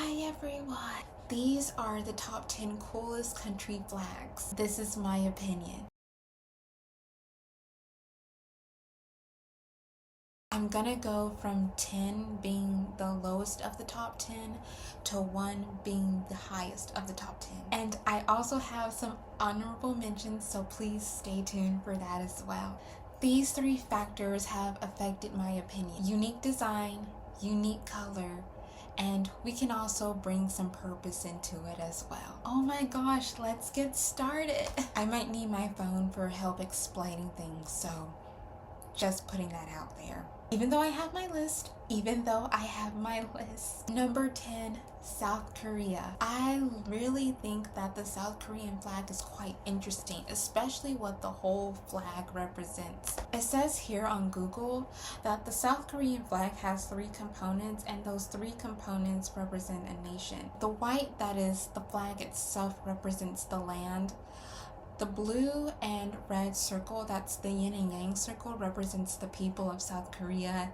Hi everyone! These are the top 10 coolest country flags. This is my opinion. I'm gonna go from 10 being the lowest of the top 10 to 1 being the highest of the top 10. And I also have some honorable mentions, so please stay tuned for that as well. These 3 factors have affected my opinion. Unique design, unique color, and we can also bring some purpose into it as well. Oh my gosh, let's get started. I might need my phone for help explaining things, so just putting that out there. Even though I have my list, Number 10, South Korea. I really think that the South Korean flag is quite interesting, especially what the whole flag represents. It says here on Google that the South Korean flag has 3 components, and those 3 components represent a nation. The white, that is the flag itself, represents the land. The blue and red circle, that's the yin and yang circle, represents the people of South Korea.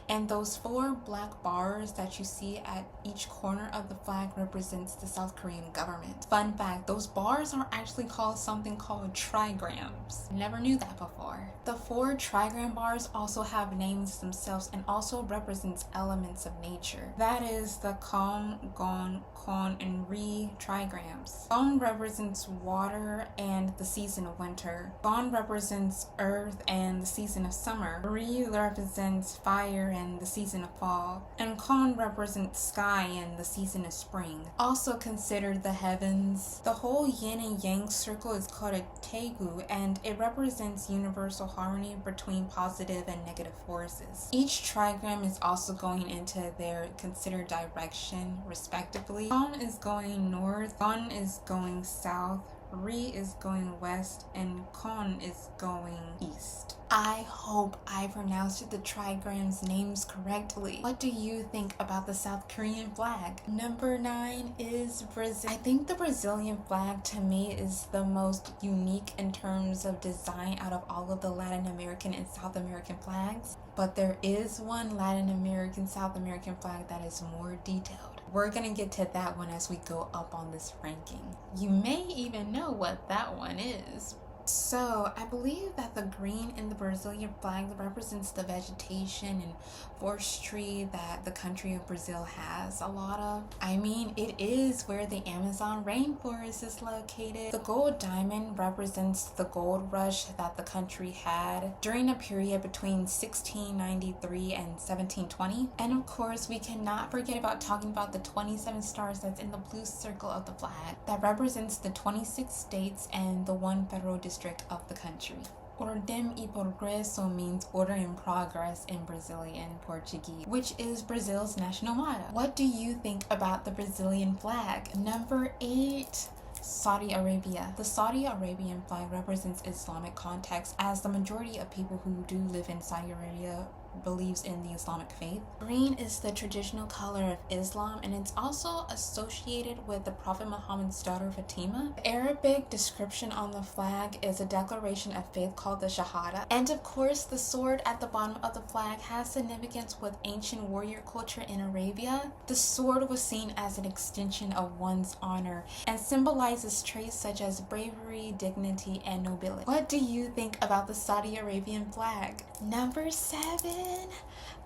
And those 4 black bars that you see at each corner of the flag represents the South Korean government. Fun fact, those bars are actually called something called trigrams. Never knew that before. The 4 trigram bars also have names themselves and also represents elements of nature. That is the Kong, Gon, Kon, and Ri trigrams. Kong represents water and the season of winter. Gon represents earth and the season of summer. Ri represents fire and the season of fall. And Kon represents sky and the season of spring. Also considered the heavens. The whole yin and yang circle is called a Taegu, and it represents universal harmony between positive and negative forces. Each trigram is also going into their considered direction respectively. Kon is going north, Gon is going south, Ri is going west, and Kon is going east. I hope I pronounced the trigrams' names correctly. What do you think about the South Korean flag? Number 9 is Brazil. I think the Brazilian flag to me is the most unique in terms of design out of all of the Latin American and South American flags. But there is one Latin American, South American flag that is more detailed. We're gonna get to that one as we go up on this ranking. You may even know what that one is. So I believe that the green in the Brazilian flag represents the vegetation and forestry that the country of Brazil has a lot of. I mean, it is where the Amazon rainforest is located. The gold diamond represents the gold rush that the country had during a period between 1693 and 1720. And of course, we cannot forget about talking about the 27 stars that's in the blue circle of the flag that represents the 26 states and the 1 federal district of the country. Ordem e progresso means order and progress in Brazilian Portuguese, which is Brazil's national motto. What do you think about the Brazilian flag? Number 8. Saudi Arabia. The Saudi Arabian flag represents Islamic context, as the majority of people who do live in Saudi Arabia believes in the Islamic faith. Green is the traditional color of Islam, and it's also associated with the Prophet Muhammad's daughter Fatima. The Arabic description on the flag is a declaration of faith called the Shahada. And of course, the sword at the bottom of the flag has significance with ancient warrior culture in Arabia. The sword was seen as an extension of one's honor and symbolizes traits such as bravery, dignity, and nobility. What do you think about the Saudi Arabian flag? Number 7.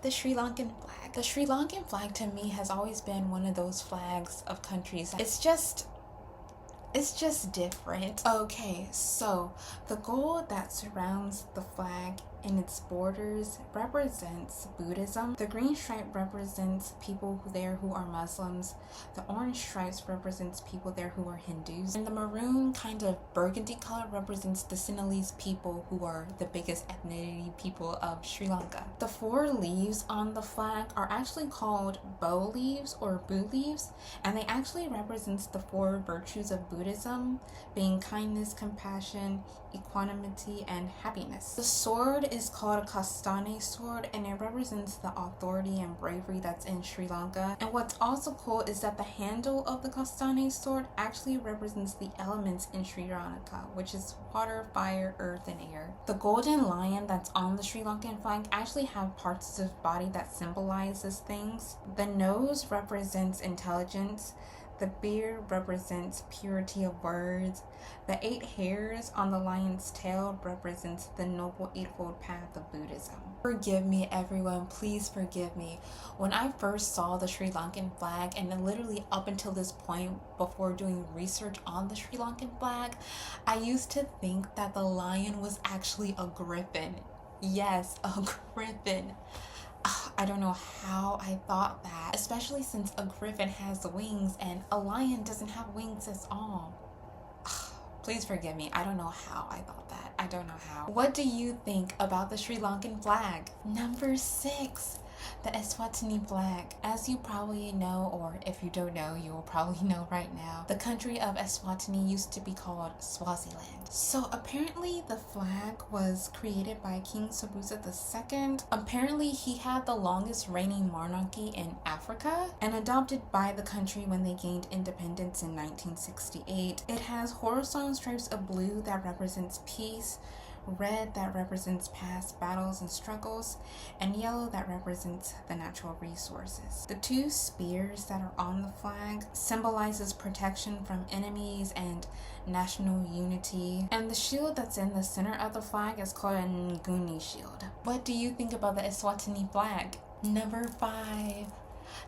The Sri Lankan flag. The Sri Lankan flag to me has always been one of those flags of countries. It's just different. Okay, so the gold that surrounds the flag and its borders represents Buddhism. The green stripe represents people there who are Muslims. The orange stripes represents people there who are Hindus. And the maroon kind of burgundy color represents the Sinhalese people, who are the biggest ethnicity people of Sri Lanka. The 4 leaves on the flag are actually called bow leaves or bu leaves, and they actually represents the 4 virtues of Buddhism, being kindness, compassion, equanimity, and happiness. The sword sword is called a Kastani sword, and it represents the authority and bravery that's in Sri Lanka. And what's also cool is that the handle of the Kastani sword actually represents the elements in Sri Lanka, which is water, fire, earth, and air. The golden lion that's on the Sri Lankan flag actually have parts of his body that symbolizes things. The nose represents intelligence. The beard represents purity of words. The 8 hairs on the lion's tail represents the Noble Eightfold Path of Buddhism. Forgive me, everyone. Please forgive me. When I first saw the Sri Lankan flag, and literally up until this point, before doing research on the Sri Lankan flag, I used to think that the lion was actually a griffin. Yes, a griffin. I don't know how I thought that, especially since a griffin has wings and a lion doesn't have wings at all. Please forgive me. I don't know how I thought that. I don't know how. What do you think about the Sri Lankan flag? Number 6. The Eswatini flag. As you probably know, or if you don't know, you will probably know right now, the country of Eswatini used to be called Swaziland. So apparently the flag was created by King Sobhuza II. Apparently he had the longest reigning monarchy in Africa and adopted by the country when they gained independence in 1968. It has horizontal stripes of blue that represents peace, red that represents past battles and struggles, and yellow that represents the natural resources. The 2 spears that are on the flag symbolizes protection from enemies and national unity, and the shield that's in the center of the flag is called a Nguni shield. What do you think about the Eswatini flag? Number 5.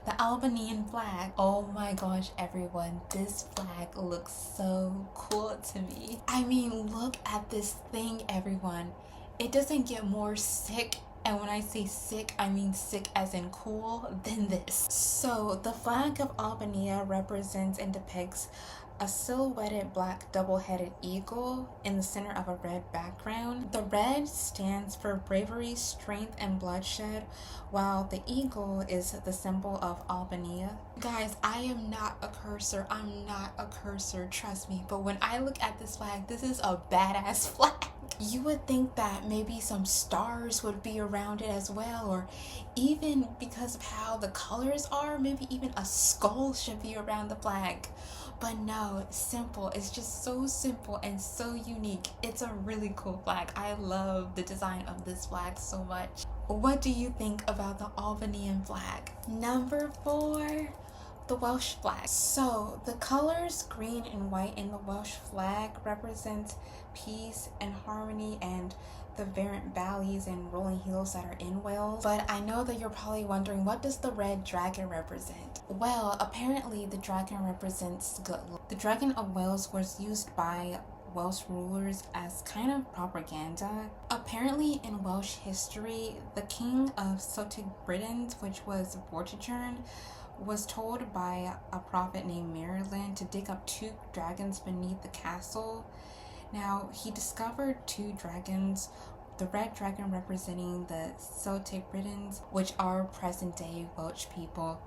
The Albanian flag. Oh my gosh, everyone, this flag looks so cool to me. I mean, look at this thing, everyone. It doesn't get more sick, and when I say sick, I mean sick as in cool, than this. So the flag of Albania represents and depicts a silhouetted black double-headed eagle in the center of a red background. The red stands for bravery, strength, and bloodshed, while the eagle is the symbol of Albania. Guys, I am not a cursor. I'm not a cursor, trust me. But when I look at this flag, this is a badass flag. You would think that maybe some stars would be around it as well, or even because of how the colors are, maybe even a skull should be around the flag. But no, it's simple. It's just so simple and so unique. It's a really cool flag. I love the design of this flag so much. What do you think about the Albanian flag? Number 4. The Welsh flag. So the colors green and white in the Welsh flag represents peace and harmony and the verdant valleys and rolling hills that are in Wales. But I know that you're probably wondering, what does the red dragon represent? Well, apparently the dragon represents good luck. The dragon of Wales was used by Welsh rulers as kind of propaganda. Apparently in Welsh history, the king of Celtic Britain, which was Vortigern, was told by a prophet named Merlin to dig up 2 dragons beneath the castle. Now, he discovered 2 dragons, the red dragon representing the Celtic Britons, which are present-day Welsh people,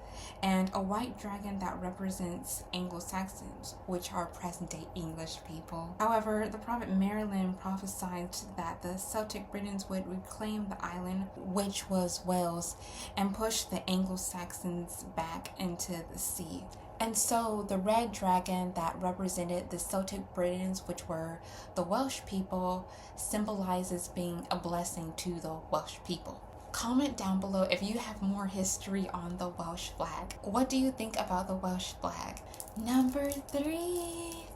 and a white dragon that represents Anglo-Saxons, which are present-day English people. However, the prophet Merlin prophesied that the Celtic Britons would reclaim the island, which was Wales, and push the Anglo-Saxons back into the sea. And so the red dragon that represented the Celtic Britons, which were the Welsh people, symbolizes being a blessing to the Welsh people. Comment down below if you have more history on the Welsh flag. What do you think about the Welsh flag? Number 3.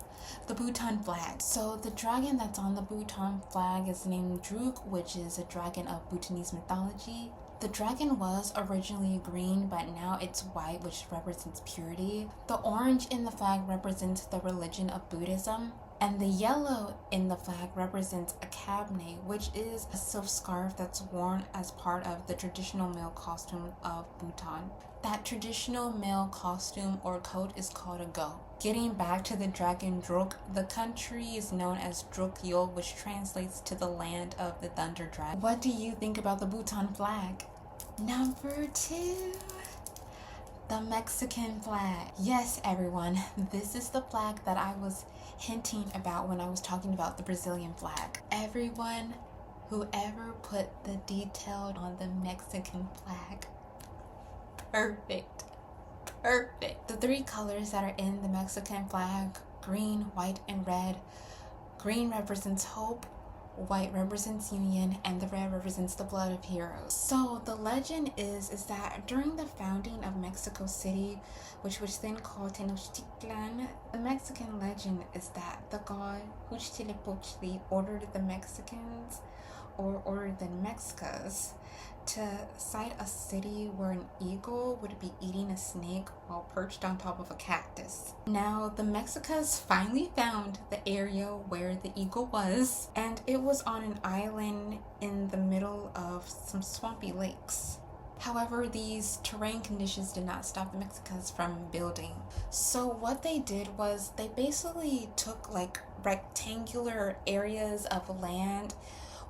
The Bhutan flag. So the dragon that's on the Bhutan flag is named Druk, which is a dragon of Bhutanese mythology. The dragon was originally green, but now it's white, which represents purity. The orange in the flag represents the religion of Buddhism. And the yellow in the flag represents a kabne, which is a silk scarf that's worn as part of the traditional male costume of Bhutan. That traditional male costume or coat is called a go. Getting back to the dragon Druk, the country is known as Drukyul, which translates to the land of the thunder dragon. What do you think about the Bhutan flag? Number 2. The Mexican flag. Yes, everyone, this is the flag that I was hinting about when I was talking about the Brazilian flag. Everyone, Whoever put the detail on the Mexican flag. Perfect. Perfect. The three colors that are in the Mexican flag, green, white, and red. Green represents hope, white represents union, and the red represents the blood of heroes. So the legend is that during the founding of Mexico City, which was then called Tenochtitlan, the Mexican legend is that the god Huitzilopochtli ordered the Mexicans, or ordered the Mexicas, to cite a city where an eagle would be eating a snake while perched on top of a cactus. Now, the Mexicas finally found the area where the eagle was, and it was on an island in the middle of some swampy lakes. However, these terrain conditions did not stop the Mexicans from building. So what they did was they basically took like rectangular areas of land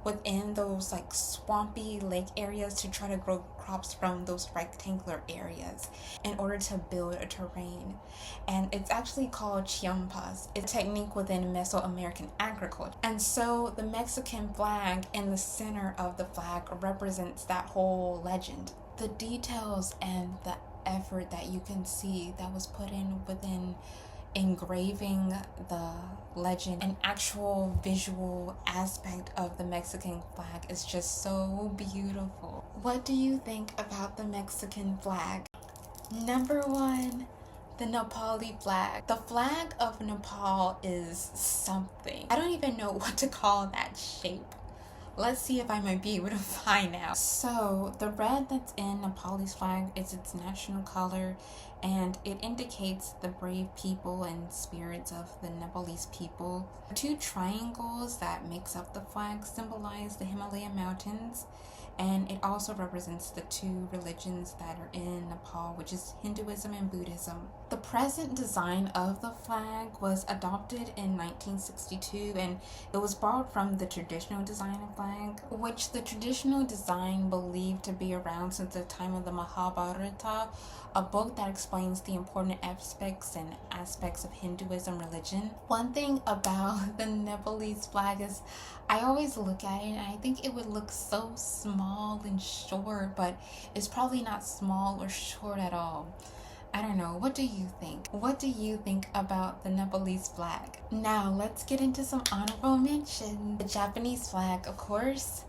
within those like swampy lake areas to try to grow crops from those rectangular areas in order to build a terrain. And it's actually called chiampas. It's a technique within Mesoamerican agriculture. And so the Mexican flag in the center of the flag represents that whole legend. The details and the effort that you can see that was put in within engraving the legend, an actual visual aspect of the Mexican flag is just so beautiful. What do you think about the Mexican flag? Number 1, the Nepali flag. The flag of Nepal is something. I don't even know what to call that shape. Let's see if I might be able to find out. So the red that's in Nepal's flag is its national color, and it indicates the brave people and spirits of the Nepalese people. The 2 triangles that makes up the flag symbolize the Himalayan mountains, and it also represents the 2 religions that are in Nepal, which is Hinduism and Buddhism. The present design of the flag was adopted in 1962, and it was borrowed from the traditional design of flag, which the traditional design believed to be around since the time of the Mahabharata, a book that explains the important aspects of Hinduism religion. One thing about the Nepalese flag is I always look at it and I think it would look so small and short, but it's probably not small or short at all. I don't know. What do you think? What do you think about the Nepalese flag? Now, let's get into some honorable mentions. The Japanese flag, of course.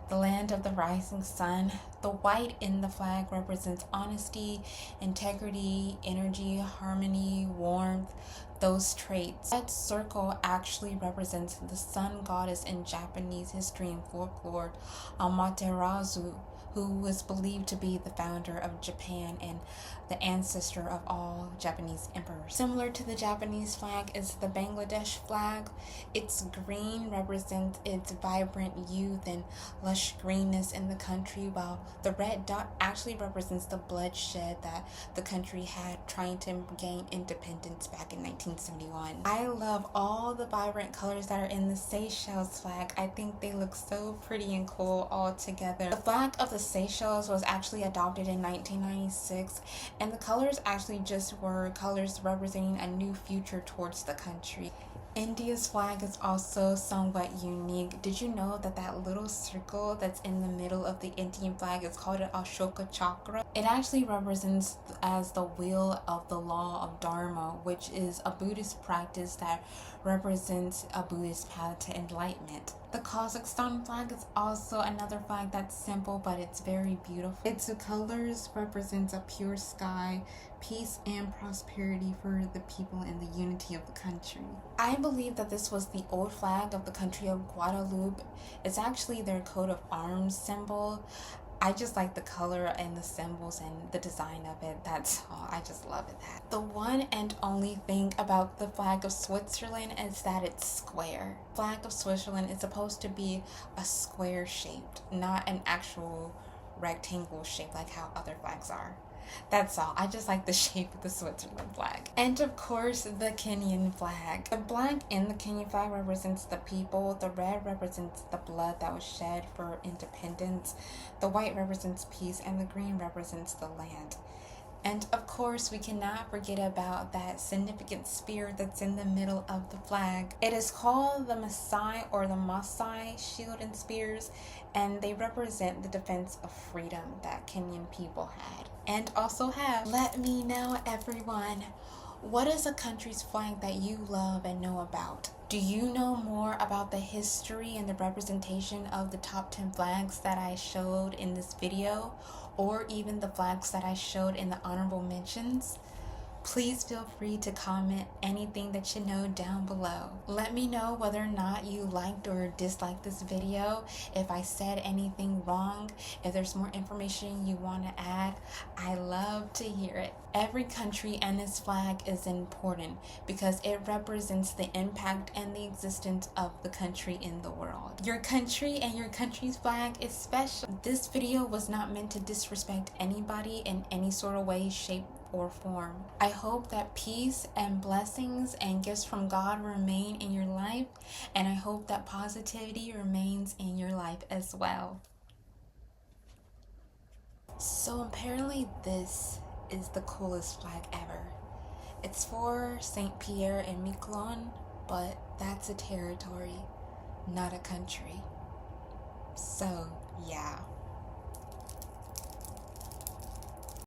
The land of the rising sun. The white in the flag represents honesty, integrity, energy, harmony, warmth, those traits. That circle actually represents the sun goddess in Japanese history and folklore, Amaterasu, who was believed to be the founder of Japan and the ancestor of all Japanese emperors. Similar to the Japanese flag is the Bangladesh flag. Its green represents its vibrant youth and lush greenness in the country, while the red dot actually represents the bloodshed that the country had trying to gain independence back in 1971. I love all the vibrant colors that are in the Seychelles flag. I think they look so pretty and cool all together. The flag of the Seychelles was actually adopted in 1996, and the colors actually just were colors representing a new future towards the country. India's flag is also somewhat unique. Did you know that that little circle that's in the middle of the Indian flag is called an Ashoka Chakra? It actually represents as the wheel of the law of Dharma, which is a Buddhist practice that represents a Buddhist path to enlightenment. The Kazakhstan flag is also another flag that's simple, but it's very beautiful. Its colors represents a pure sky, peace and prosperity for the people and the unity of the country. I believe that this was the old flag of the country of Guadeloupe. It's actually their coat of arms symbol. I just like the color and the symbols and the design of it. That's all. I just love it. The one and only thing about the flag of Switzerland is that it's square. Flag of Switzerland is supposed to be a square shaped, not an actual rectangle shape like how other flags are. That's all. I just like the shape of the Switzerland flag. And of course, the Kenyan flag. The black in the Kenyan flag represents the people. The red represents the blood that was shed for independence. The white represents peace, and the green represents the land. And of course, we cannot forget about that significant spear that's in the middle of the flag. It is called the Maasai or the Maasai shield and spears, and they represent the defense of freedom that Kenyan people had and also have. Let me know, everyone, what is a country's flag that you love and know about? Do you know more about the history and the representation of the top 10 flags that I showed in this video, or even the flags that I showed in the honorable mentions? Please feel free to comment anything that you know down below. Let me know whether or not you liked or disliked this video, if I said anything wrong, if there's more information you want to add. I love to hear it. Every country and its flag is important because it represents the impact and the existence of the country in the world. Your country and your country's flag is special. This video was not meant to disrespect anybody in any sort of way, shape, or form. I hope that peace and blessings and gifts from God remain in your life, and I hope that positivity remains in your life as well. So apparently this is the coolest flag ever. It's for St. Pierre and Miquelon, but that's a territory, not a country. So yeah.